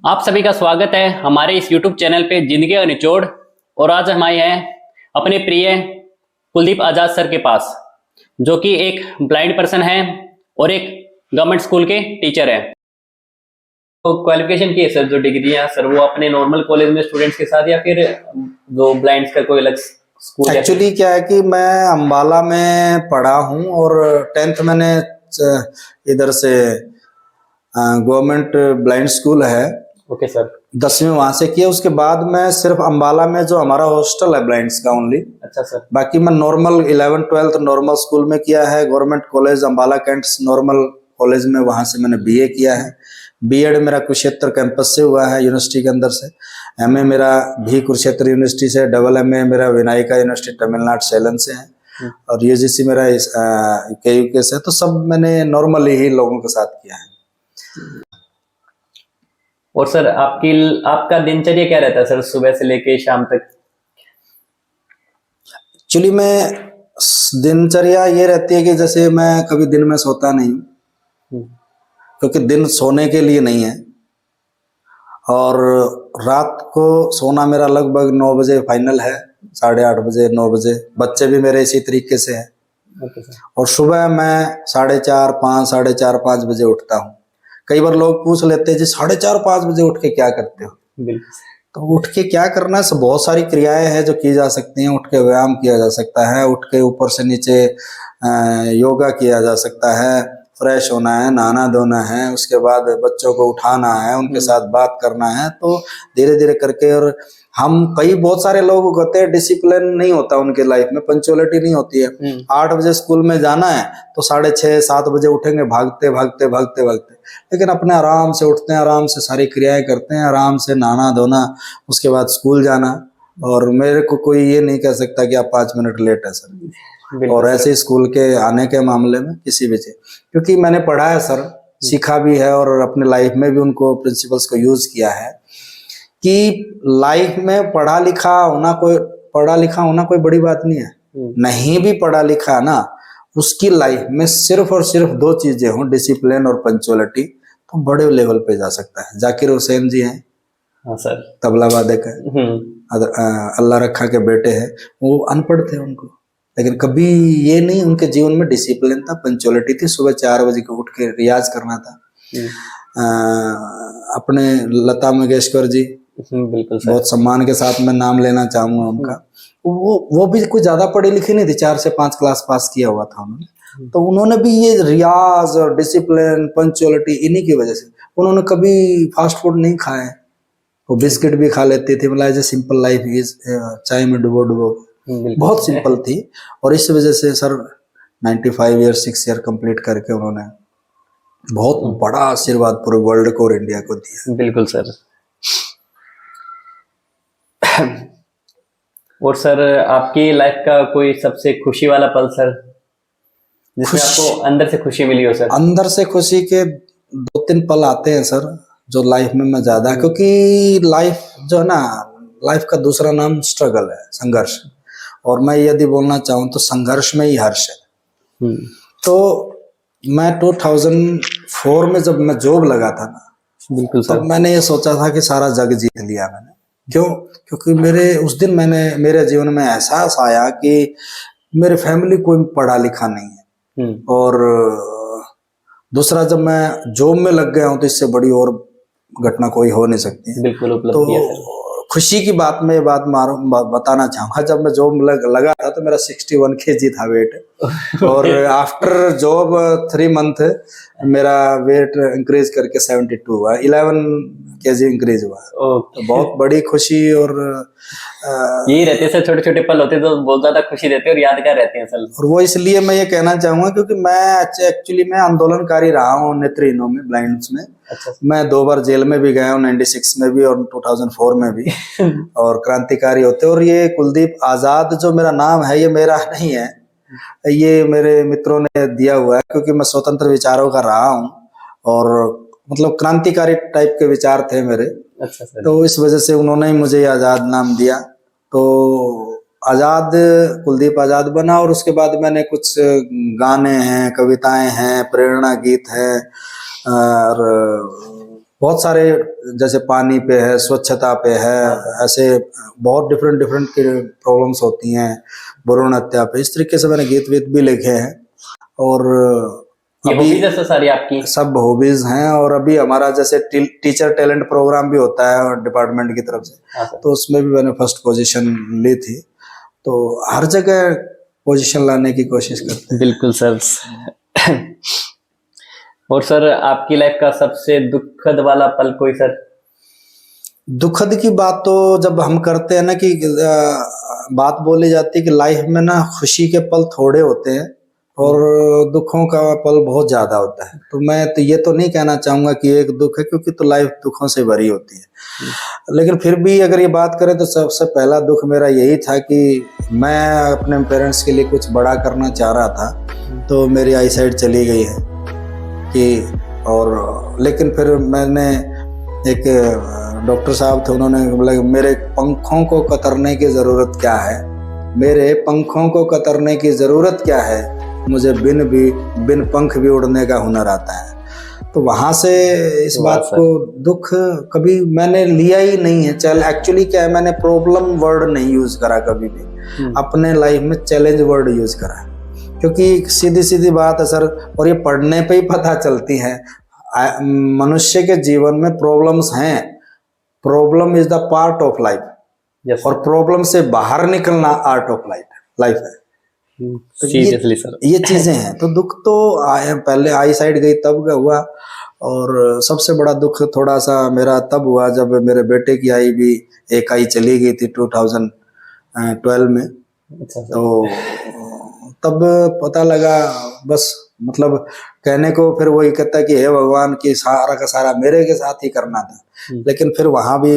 आप सभी का स्वागत है हमारे इस YouTube चैनल पे जिंदगी का निचोड़। और आज हम आए हैं अपने प्रिय कुलदीप आजाद सर के पास, जो कि एक ब्लाइंड पर्सन है और एक गवर्नमेंट स्कूल के टीचर है। तो क्वालिफिकेशन की है सर, जो डिग्री है सर, वो अपने नॉर्मल कॉलेज में स्टूडेंट्स के साथ या फिर जो ब्लाइंड्स का कोई अलग स्कूल? एक्चुअली क्या है कि मैं अंबाला में पढ़ा हूँ और 10th मैंने इधर से गवर्नमेंट ब्लाइंड स्कूल है, ओके सर। 10वीं वहां से किया। उसके बाद मैं सिर्फ अंबाला में जो हमारा हॉस्टल है ब्लाइंड्स का ओनली। अच्छा सर। बाकी मैं normal 11th 12th normal school में किया है। Government college Ambala cantts normal college में, वहां से मैंने बीए किया है। बीएड मेरा कुरुक्षेत्र कैंपस से हुआ है, यूनिवर्सिटी के अंदर से। एमए मेरा भी कुरुक्षेत्र यूनिवर्सिटी से, डबल एमए मेरा विनायका यूनिवर्सिटी तमिलनाडु सैलन से है, और यूजीसी मेरा केयूके से। तो सब मैंने नॉर्मली ही लोगों के साथ किया है। और सर आपका दिनचर्या क्या रहता है सर, सुबह से लेके शाम तक? एक्चुअली मैं दिनचर्या ये रहती है कि जैसे मैं कभी दिन में सोता नहीं हूँ, क्योंकि दिन सोने के लिए नहीं है। और रात को सोना मेरा लगभग 9 बजे फाइनल है, 8:30 बजे 9 बजे। बच्चे भी मेरे इसी तरीके से हैं। और सुबह मैं 4:30 5 4:30 5 बजे उठता हूँ। कई बार लोग पूछ लेते हैं जी 4:30 5 बजे उठ के क्या करते हो? तो उठ के क्या करना है, बहुत सारी क्रियाएं हैं जो की जा सकती हैं। उठ के व्यायाम किया जा सकता है, उठ के ऊपर से नीचे योगा किया जा सकता है, फ्रेश होना है, नहाना धोना है, उसके बाद बच्चों को उठाना है, उनके साथ बात करना है। तो धीरे धीरे करके, और हम बहुत सारे लोग होते हैं डिसिप्लिन नहीं होता उनके लाइफ में, पंचुअलिटी नहीं होती है। 8 बजे स्कूल में जाना है तो 6:30 7 बजे उठेंगे, भागते भागते भागते भागते। लेकिन अपने आराम से उठते हैं, आराम से सारी क्रियाएं करते हैं, आराम से नहाना धोना, उसके बाद स्कूल जाना। और मेरे को कोई ये नहीं कह सकता कि आप 5 मिनट लेट है सर। और ऐसे स्कूल के आने के मामले में किसी भी चीज, क्योंकि मैंने पढ़ा है सर, सीखा भी है, और अपने लाइफ में भी उनको प्रिंसिपल्स को यूज किया है कि लाइफ में पढ़ा लिखा होना कोई बड़ी बात नहीं है। नहीं भी पढ़ा लिखा ना, उसकी लाइफ में सिर्फ और सिर्फ 2 चीजें हों, डिसिप्लिन और पंचुअलिटी, तो बड़े लेवल पे जा सकता है। जाकिर हुसैन जी हैं, हाँ सर, तबला वादक है, अल्लाह रखा के बेटे हैं। वो अनपढ़ थे, उनको लेकिन कभी ये नहीं, उनके जीवन में डिसिप्लिन था, पंचुअलिटी थी। सुबह 4 बजे को उठ के रियाज करना था। अपने लता मंगेशकर जी, बिल्कुल सर, बहुत सम्मान के साथ मैं नाम लेना चाहूंगा उनका। वो भी कोई ज्यादा पढ़े लिखे नहीं थे, 4 से 5 क्लास पास किया हुआ था उन्होंने। तो उन्होंने भी ये रियाज और डिसिप्लिन पंचुअलिटी, इन्हीं की वजह से उन्होंने कभी फास्ट फूड नहीं खाए। वो बिस्किट भी खा लेते थे, मतलब एज सिंपल लाइफ इज, चाय में डुबो डुबो, बहुत सिंपल थी। और इस वजह से सर 95 ईयर 6 ईयर कंप्लीट करके उन्होंने बहुत बड़ा आशीर्वाद पूरे वर्ल्ड को और इंडिया को दिया। बिल्कुल सर। और सर आपकी लाइफ का कोई सबसे खुशी वाला पल सर, जिसमें आपको अंदर से खुशी मिली हो? सर अंदर से खुशी के 2-3 पल आते हैं सर, जो लाइफ में मैं ज्यादा, क्योंकि लाइफ जो है ना, लाइफ का दूसरा नाम स्ट्रगल है, संघर्ष। और मैं यदि बोलना चाहूँ तो संघर्ष में ही हर्ष है। तो मैं 2004 में जब मैं जॉब लगा था ना, बिल्कुल सर, तब मैंने ये सोचा था कि सारा जग जीत लिया मैंने। क्यों? क्योंकि उस दिन मेरे जीवन में एहसास आया कि मेरे फैमिली कोई पढ़ा लिखा नहीं है। और दूसरा, जब मैं जॉब में लग गया हूं तो इससे बड़ी और घटना कोई हो नहीं सकती है। बिल्कुल उपलब्धि है सर। खुशी की बात में ये बात बताना चाहूंगा, जब मैं जॉब लगा था तो मेरा 61 kg था वेट। और आफ्टर जॉब 3 मंथ मेरा वेट इंक्रीज करके 72 हुआ, 11 kg इंक्रीज हुआ। तो बहुत बड़ी खुशी। और यही रहते हैं सर, छोटे छोटे पल होते हैं तो बहुत ज्यादा खुशी देते हैं और यादगार रहते हैं सर। और वो इसलिए मैं ये कहना चाहूंगा क्योंकि मैं आंदोलनकारी रहा हूँ नेत्रहीनों में, ब्लाइंड्स में। अच्छा। मैं 2 बार जेल में भी गया हूँ, 96 में भी और 2004 में भी। और क्रांतिकारी होते। और ये कुलदीप आजाद जो मेरा नाम है, ये मेरा नहीं है, ये मेरे मित्रों ने दिया हुआ है, क्योंकि मैं स्वतंत्र विचारों का रहा हूँ और मतलब क्रांतिकारी टाइप के विचार थे मेरे। अच्छा सर। तो इस वजह से उन्होंने ही मुझे आजाद नाम दिया। तो आजाद, कुलदीप आजाद बना। और उसके बाद मैंने कुछ गाने हैं, कविताएं हैं, प्रेरणा गीत है, और बहुत सारे, जैसे पानी पे है, स्वच्छता पे है, ऐसे बहुत डिफरेंट डिफरेंट की प्रॉब्लम्स होती हैं, भ्रूण हत्या पे। इस तरीके से मैंने गीत वीत भी लिखे हैं। और ये अभी हॉबीज है सर सारी आपकी? सब हॉबीज हैं। और अभी हमारा जैसे टीचर टैलेंट प्रोग्राम भी होता है डिपार्टमेंट की तरफ से, हाँ सर। तो उसमें भी मैंने फर्स्ट पोजीशन ली थी। तो हर जगह पोजीशन लाने की कोशिश करते हैं। बिल्कुल सर। और सर आपकी लाइफ का सबसे दुखद वाला पल कोई सर? दुखद की बात तो जब हम करते हैं ना कि बात बोली जाती है कि लाइफ में ना खुशी के पल थोड़े होते हैं और दुखों का पल बहुत ज्यादा होता है। तो मैं तो ये तो नहीं कहना चाहूंगा कि एक दुख है, क्योंकि तो लाइफ दुखों से भरी होती है। लेकिन फिर भी अगर ये बात करें तो सबसे पहला दुख मेरा यही था कि मैं अपने पेरेंट्स के लिए कुछ बड़ा करना चाह रहा था, तो मेरी आई साइट चली गई है कि। और लेकिन फिर मैंने एक डॉक्टर साहब थे, उन्होंने बोला मेरे पंखों को कतरने की ज़रूरत क्या है, मेरे पंखों को कतरने की ज़रूरत क्या है, मुझे बिन पंख भी उड़ने का हुनर आता है। तो वहाँ से इस बात को दुख कभी मैंने लिया ही नहीं है। चल एक्चुअली क्या है, मैंने प्रॉब्लम वर्ड नहीं यूज़ करा कभी भी अपने लाइफ में, चैलेंज वर्ड यूज़ करा, क्योंकि सीधी सीधी बात है सर, और ये पढ़ने पे ही पता चलती है। मनुष्य के जीवन में प्रॉब्लम्स हैं, problem is the part of life, और प्रॉब्लम से बाहर निकलना आर्ट ऑफ लाइफ है। तो ये चीजें हैं। तो दुख तो पहले आई साइड गई तब हुआ, और सबसे बड़ा दुख थोड़ा सा मेरा तब हुआ जब मेरे बेटे की आई भी एक आई चली गई थी 2012 में। तो तब पता लगा, बस मतलब कहने को फिर वही कहता है कि हे भगवान कि सारा का सारा मेरे के साथ ही करना था। लेकिन फिर वहां भी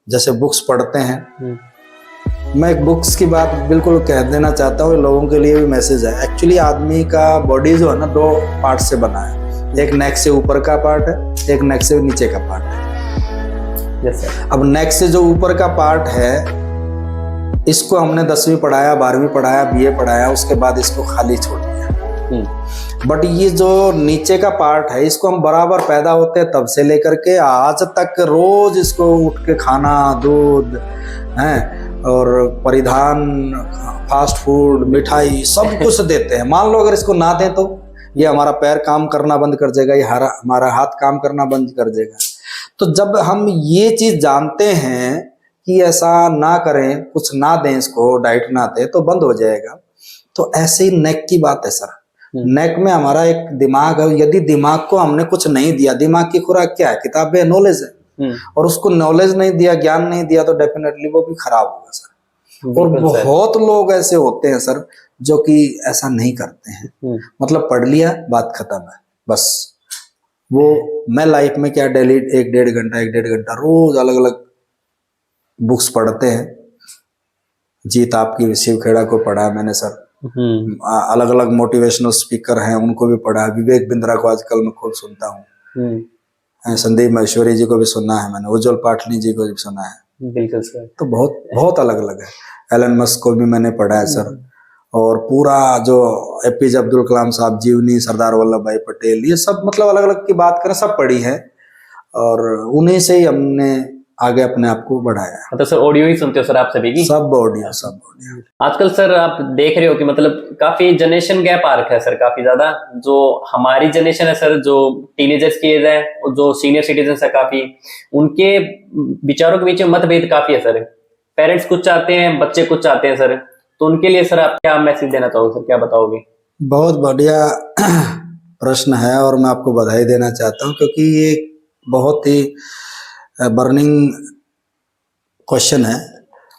जैसे बुक्स पढ़ते हैं, मैं एक बुक्स की बात बिल्कुल कह देना चाहता हूँ, लोगों के लिए भी मैसेज है। एक्चुअली आदमी का बॉडी जो है ना, 2 पार्ट से बना है, एक नेक से ऊपर का पार्ट है, एक नेक से नीचे का पार्ट है। अब नेक से जो ऊपर का पार्ट है, इसको हमने 10वीं पढ़ाया, 12वीं पढ़ाया, BA पढ़ाया, उसके बाद इसको खाली छोड़ दिया। बट ये जो नीचे का पार्ट है, इसको हम बराबर पैदा होते हैं तब से लेकर के आज तक रोज इसको उठ के खाना, दूध है और परिधान, फास्ट फूड, मिठाई, सब कुछ देते हैं। मान लो अगर इसको ना दें तो ये हमारा पैर काम करना बंद कर देगा, ये हमारा हाथ काम करना बंद कर देगा। तो जब हम ये चीज जानते हैं कि ऐसा ना करें, कुछ ना दें, इसको डाइट ना दें, तो बंद हो जाएगा। तो ऐसे ही नेक की बात है सर। नेक में हमारा एक दिमाग है, यदि दिमाग को हमने कुछ नहीं दिया, दिमाग की खुराक क्या है, किताबें है, नॉलेज है, और उसको नॉलेज नहीं दिया, ज्ञान नहीं दिया, तो डेफिनेटली वो भी खराब होगा सर। और बहुत लोग ऐसे होते हैं सर जो कि ऐसा नहीं करते हैं, मतलब पढ़ लिया, बात खत्म है, बस। वो मैं लाइफ में क्या डेली 1-1.5 घंटा रोज अलग अलग बुक्स पढ़ते हैं। जीत आपकी, शिव खेड़ा को पढ़ा मैंने सर, अलग अलग मोटिवेशनल स्पीकर हैं उनको भी पढ़ा, विवेक बिंद्रा को आजकल मैं खूब सुनता हूँ, संदीप महेश्वरी जी को भी सुना है मैंने, उज्जवल पाटनी जी को भी सुना है। बिल्कुल सर। तो बहुत बहुत अलग अलग है। एलन मस्क को भी मैंने पढ़ा है सर, और पूरा जो APJ अब्दुल कलाम साहब, जीवनी, सरदार वल्लभ भाई पटेल, ये सब मतलब अलग अलग की बात करें सब पढ़ी है, और उन्हीं से ही हमने आगे अपने आप को बढ़ाया। तो सर ऑडियो ही सुनते हो सर आप सभी की? सब ऑडियो। आजकल सर आप देख रहे हो कि मतलब काफी जनरेशन गैप आ रखा है सर, काफी ज्यादा। जो हमारी जनरेशन है सर, जो टीनेजर्स की एज है, और जो सीनियर सिटीजन है, काफी उनके विचारों के बीच में मतभेद काफी है सर। पेरेंट्स कुछ चाहते हैं, बच्चे कुछ चाहते हैं सर। तो उनके लिए सर आप क्या मैसेज देना चाहोगे सर, क्या बताओगे? बहुत बढ़िया प्रश्न है, और मैं आपको बधाई देना चाहता हूँ, क्योंकि ये बहुत ही बर्निंग क्वेश्चन है।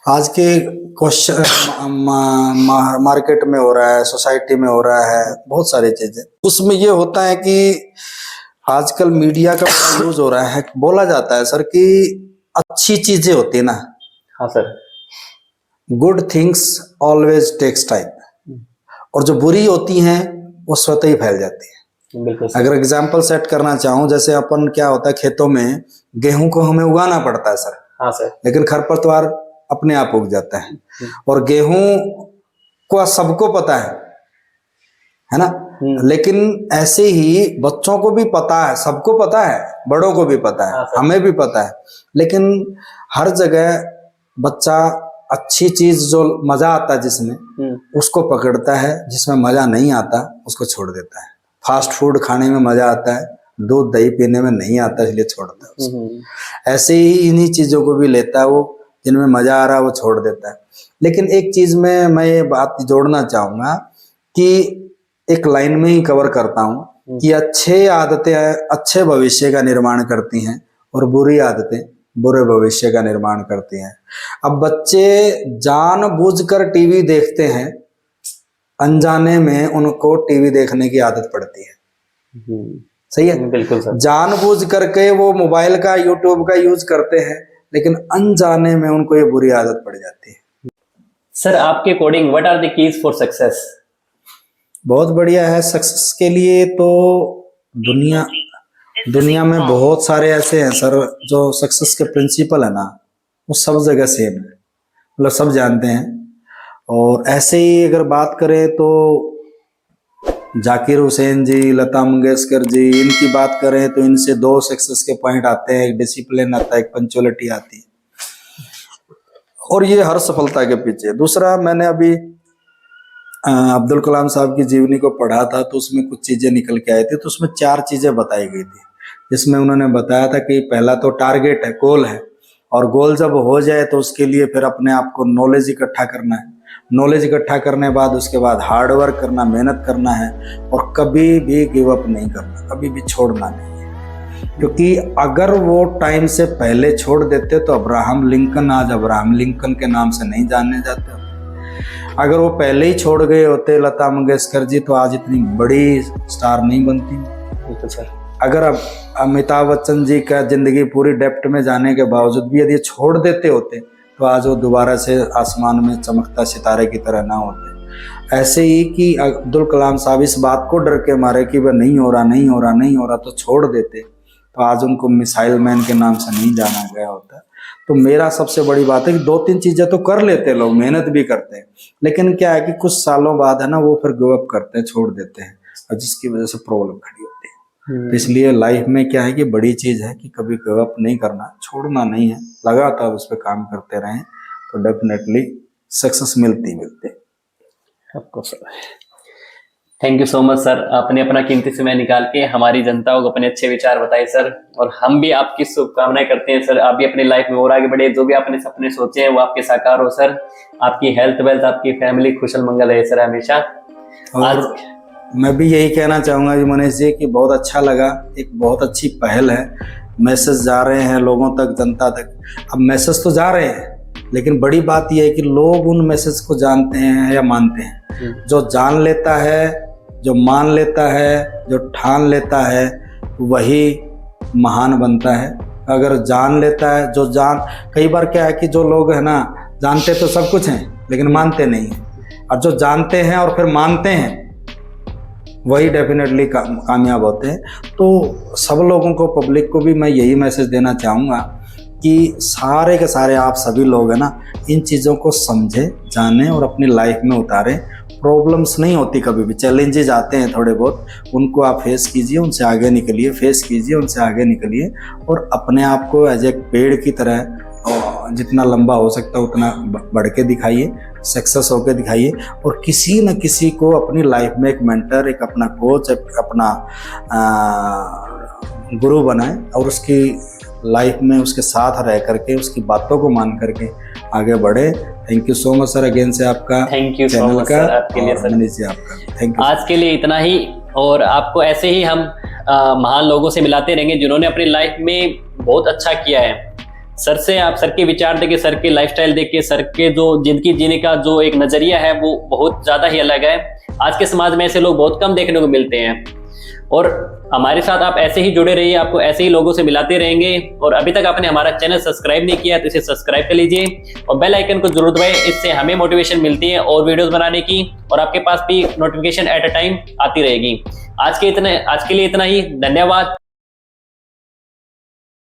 आज के क्वेश्चन मार्केट में हो रहा है, सोसाइटी में हो रहा है, बहुत सारी चीजें। उसमें ये होता है कि आजकल मीडिया का यूज हो रहा है, बोला जाता है सर कि अच्छी चीजें होती है ना। हाँ sir. Good things always takes time, और जो बुरी होती हैं वो स्वतः ही फैल जाती है। अगर एग्जाम्पल सेट करना चाहूं, जैसे अपन क्या होता है, खेतों में गेहूं को हमें उगाना पड़ता है सर। हाँ सर। लेकिन खरपतवार अपने आप उग जाता है, और गेहूं को सबको पता है ना। लेकिन ऐसे ही बच्चों को भी पता है, सबको पता है, बड़ों को भी पता है, हमें भी पता है, लेकिन हर जगह बच्चा अच्छी चीज जो मजा आता है जिसमें उसको पकड़ता है, जिसमें मजा नहीं आता उसको छोड़ देता है। फास्ट फूड खाने में मजा आता है, दूध दही पीने में नहीं आता इसलिए छोड़ता है उसको। ऐसे ही इन्हीं चीजों को भी लेता है वो, जिनमें मजा आ रहा है वो छोड़ देता है। लेकिन एक चीज में मैं ये बात जोड़ना चाहूंगा कि एक लाइन में ही कवर करता हूं कि अच्छे आदतें अच्छे भविष्य का निर्माण करती हैं और बुरी आदतें बुरे भविष्य का निर्माण करती हैं। अब बच्चे जानबूझकर टीवी देखते हैं, अनजाने में उनको टीवी देखने की आदत पड़ती है। सही है, बिल्कुल सर। जानबूझ करके वो मोबाइल का यूट्यूब का यूज करते हैं, लेकिन अनजाने में उनको ये बुरी आदत पड़ जाती है। सर आपके according what are the keys for success? बहुत बढ़िया है सक्सेस के लिए। तो दुनिया में बहुत सारे ऐसे हैं सर जो सक्सेस के प्रिंसिपल है ना, वो सब जगह सेम है, मतलब सब जानते हैं। और ऐसे ही अगर बात करें तो जाकिर हुसैन जी, लता मंगेशकर जी, इनकी बात करें तो इनसे दो सक्सेस के पॉइंट आते हैं, एक डिसिप्लिन आता है, एक पंक्चुअलिटी आती है, और ये हर सफलता के पीछे। दूसरा, मैंने अभी अब्दुल कलाम साहब की जीवनी को पढ़ा था तो उसमें कुछ चीजें निकल के आई थी, तो उसमें 4 चीजें बताई गई थी, जिसमें उन्होंने बताया था कि पहला तो टारगेट है, गोल है, और गोल जब हो जाए तो उसके लिए फिर अपने आप को नॉलेज इकट्ठा करना है, नॉलेज इकट्ठा करने बाद उसके बाद हार्ड वर्क करना, मेहनत करना है, और कभी भी गिव अप नहीं करना, कभी भी छोड़ना नहीं है। क्योंकि अगर वो टाइम से पहले छोड़ देते तो अब्राहम लिंकन आज अब्राहम लिंकन के नाम से नहीं जाने जाते। अगर वो पहले ही छोड़ गए होते लता मंगेशकर जी तो आज इतनी बड़ी स्टार नहीं बनती। बिल्कुल सर। अगर अब अमिताभ बच्चन जी का जिंदगी पूरी डेप्थ में जाने के बावजूद भी यदि छोड़ देते होते तो आज वो दोबारा से आसमान में चमकता सितारे की तरह ना होते। ऐसे ही कि अब्दुल कलाम साहब इस बात को डर के मारे कि वह नहीं हो रहा तो छोड़ देते तो आज उनको मिसाइल मैन के नाम से नहीं जाना गया होता। तो मेरा सबसे बड़ी बात है कि 2-3 चीजें तो कर लेते लोग, मेहनत भी करते हैं, लेकिन क्या है कि कुछ सालों बाद है ना वो फिर गिव अप करते हैं, छोड़ देते हैं, और जिसकी वजह से प्रॉब्लम खड़ी होती है। तो इसलिए लाइफ में क्या है कि बड़ी चीज है कि कभी गिव अप नहीं करना, छोड़ना नहीं है, लगातार उस पर काम करते रहें तो डेफिनेटली सक्सेस मिलती। आपको sir thank you so much sir, आपने अपना कीमती समय निकाल के हमारी जनता को अपने अच्छे विचार बताए सर, और हम भी आपकी शुभकामनाएं करते हैं सर, आप भी अपनी लाइफ में और आगे बढ़े, जो भी आपने सपने सोचे हैं वो आपके साकार हो सर, आपकी हेल्थ वेल्थ आपकी फैमिली खुशल मंगल रहे सर हमेशा। और मैं भी यही कहना चाहूंगा जी मनीष जी कि बहुत अच्छा लगा, एक बहुत अच्छी पहल है, मैसेज जा रहे हैं लोगों तक, जनता तक। अब मैसेज तो जा रहे हैं, लेकिन बड़ी बात यह है कि लोग उन मैसेज को जानते हैं या मानते हैं। जो जान लेता है, जो मान लेता है, जो ठान लेता है, वही महान बनता है। अगर जान लेता है, जो जान, कई बार क्या है कि जो लोग है ना जानते तो सब कुछ हैं लेकिन मानते नहीं हैं, और जो जानते हैं और फिर मानते हैं वही डेफिनेटली कामयाब होते हैं। तो सब लोगों को, पब्लिक को भी मैं यही मैसेज देना चाहूँगा कि सारे के सारे आप सभी लोग है ना इन चीज़ों को समझें, जानें और अपनी लाइफ में उतारें। प्रॉब्लम्स नहीं होती कभी भी, चैलेंजेस आते हैं थोड़े बहुत, उनको आप फेस कीजिए, उनसे आगे निकलिए, फेस कीजिए, उनसे आगे निकलिए, और अपने आप को एज एक पेड़ की तरह जितना लंबा हो सकता है उतना बढ़ के दिखाइए, सक्सेस होकर दिखाइए, और किसी न किसी को अपनी लाइफ में एक मेंटर, एक अपना कोच, अपना गुरु बनाएं, और उसकी लाइफ में उसके साथ रह करके उसकी बातों को मान करके आगे बढ़े। Thank you so much sir, again से आपका thank you so much sir, आपके लिए सर, मनीष जी आपका थैंक यू। आज के लिए इतना ही, और आपको ऐसे ही हम महान लोगों से मिलाते रहेंगे जिन्होंने अपनी लाइफ में बहुत अच्छा किया है। सर से आप, सर के विचार देख के, सर के लाइफस्टाइल देख के, सर के जो जिंदगी जीने का जो एक नजरिया है वो बहुत ज्यादा ही अलग है। आज के समाज में ऐसे लोग बहुत कम देखने को मिलते हैं, और हमारे साथ आप ऐसे ही जुड़े रहिए, आपको ऐसे ही लोगों से मिलाते रहेंगे। और अभी तक आपने हमारा चैनल सब्सक्राइब नहीं किया तो इसे सब्सक्राइब कर लीजिए, और बेल आइकन को जरूर दबाएं, इससे हमें मोटिवेशन मिलती है और वीडियोस बनाने की, और आपके पास भी नोटिफिकेशन एट अ टाइम आती रहेगी। आज के लिए इतना ही, धन्यवाद।